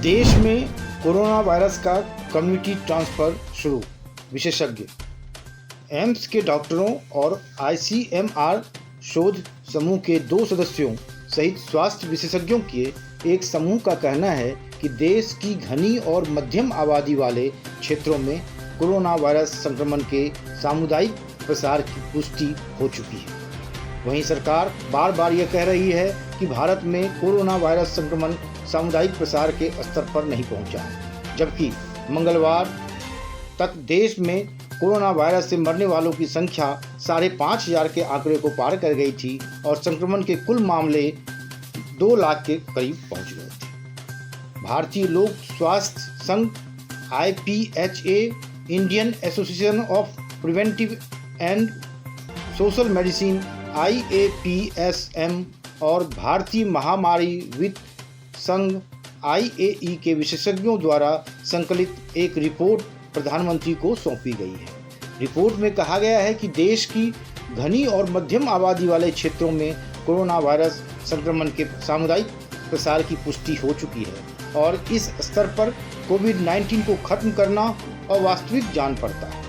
देश में corona virus का कम्युनिटी ट्रांसफर शुरू। विशेषज्ञ एम्स के डॉक्टरों और आईसीएमआर शोध समूह के 2 सदस्यों सहित स्वास्थ्य विशेषज्ञों के एक समूह का कहना है कि देश की घनी और मध्यम आबादी वाले क्षेत्रों में कोरोना वायरस संक्रमण के सामुदायिक प्रसार की पुष्टि हो चुकी है। वहीं सरकार बार बार यह कह रही है कि भारत में कोरोना वायरस संक्रमण सामुदायिक प्रसार के स्तर पर नहीं पहुंचा है, जबकि मंगलवार तक देश में कोरोना वायरस से मरने वालों की संख्या 5,500 के आंकड़े को पार कर गई थी और संक्रमण के कुल मामले 2 लाख के करीब पहुंच गए थे। भारतीय लोक स्वास्थ्य संघ IPHA, Indian association of preventive and social medicine IAPSM और भारतीय महामारी वित्त संघ IAE के विशेषज्ञों द्वारा संकलित एक रिपोर्ट प्रधानमंत्री को सौंपी गई है। रिपोर्ट में कहा गया है कि देश की घनी और मध्यम आबादी वाले क्षेत्रों में कोरोना वायरस संक्रमण के सामुदायिक प्रसार की पुष्टि हो चुकी है और इस स्तर पर कोविड-19 को खत्म करना अवास्तविक जान पड़ता है।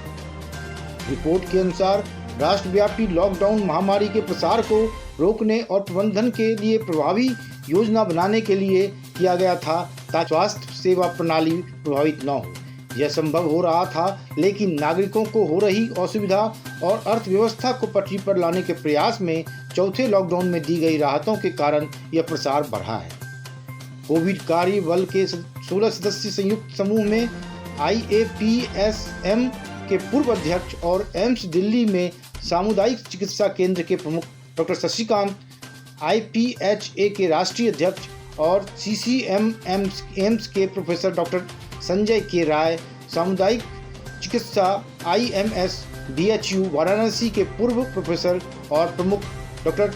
रिपोर्ट के अनुसार राष्ट्रव्यापी लॉकडाउन महामारी के प्रसार को रोकने और प्रबंधन के लिए प्रभावी योजना बनाने के लिए किया गया था ताकि स्वास्थ्य सेवा प्रणाली प्रभावित न हो। यह संभव हो रहा था, लेकिन नागरिकों को हो रही असुविधा और अर्थव्यवस्था को पटरी पर लाने के प्रयास में चौथे लॉकडाउन में दी गई राहतों के कारण यह प्रसार बढ़ा है। कोविड कार्य बल के 16 सदस्यीय संयुक्त समूह में IAPSM के पूर्व अध्यक्ष और एम्स दिल्ली में सामुदायिक चिकित्सा केंद्र के प्रमुख डॉक्टर शशिकांत, IPHA के राष्ट्रीय अध्यक्ष और CCMM के प्रोफेसर डॉक्टर संजय के राय, सामुदायिक चिकित्सा IMS DHU वाराणसी के पूर्व प्रोफेसर और प्रमुख डॉक्टर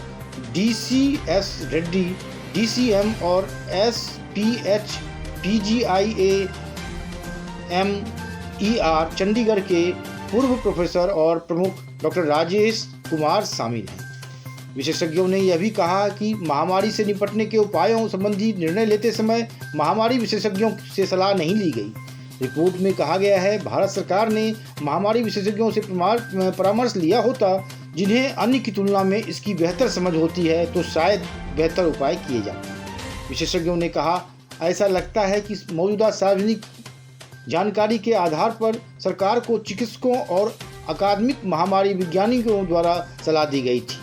DCS रेड्डी, DCM और SPH PGIAMER चंडीगढ़ के पूर्व प्रोफेसर और प्रमुख डॉक्टर राजेश कुमार शामिल हैं। विशेषज्ञों ने यह भी कहा कि महामारी से निपटने के उपायों संबंधी निर्णय लेते समय महामारी विशेषज्ञों से सलाह नहीं ली गई। रिपोर्ट में कहा गया है, भारत सरकार ने महामारी विशेषज्ञों से परामर्श लिया होता, जिन्हें अन्य की तुलना में इसकी बेहतर समझ होती है, तो शायद बेहतर उपाय किए जाते। विशेषज्ञों ने कहा, ऐसा लगता है कि मौजूदा सार्वजनिक जानकारी के आधार पर सरकार को चिकित्सकों और अकादमिक महामारी वैज्ञानिकों द्वारा सलाह दी गई थी।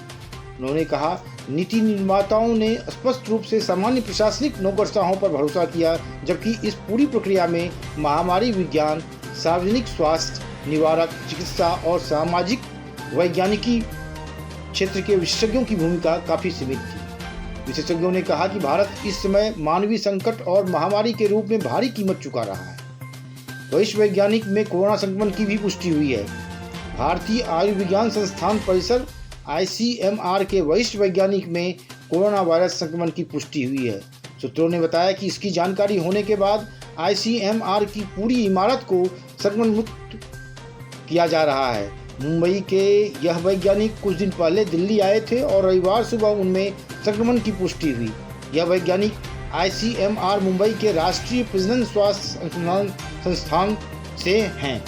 उन्होंने कहा, नीति निर्माताओं ने स्पष्ट रूप से सामान्य प्रशासनिक नौकरशाहों पर भरोसा किया, जबकि इस पूरी प्रक्रिया में महामारी विज्ञान, सार्वजनिक स्वास्थ्य, निवारक चिकित्सा और सामाजिक वैज्ञानिकी क्षेत्र के विशेषज्ञों की भूमिका काफ़ी सीमित थी। विशेषज्ञों ने कहा कि भारत इस समय मानवीय संकट और महामारी के रूप में भारी कीमत चुका रहा है। वरिष्ठ वैज्ञानिक में कोरोना संक्रमण की भी पुष्टि हुई है। भारतीय आयुर्विज्ञान संस्थान परिसर ICMR के वरिष्ठ वैज्ञानिक में कोरोना वायरस संक्रमण की पुष्टि हुई है। सूत्रों ने बताया कि इसकी जानकारी होने के बाद ICMR की पूरी इमारत को संक्रमण मुक्त किया जा रहा है। मुंबई के यह वैज्ञानिक कुछ दिन पहले दिल्ली आए थे और रविवार सुबह उनमें संक्रमण की पुष्टि हुई। यह वैज्ञानिक ICMR मुंबई के राष्ट्रीय प्रजनन स्वास्थ्य अनुसंधान संस्थान से हैं।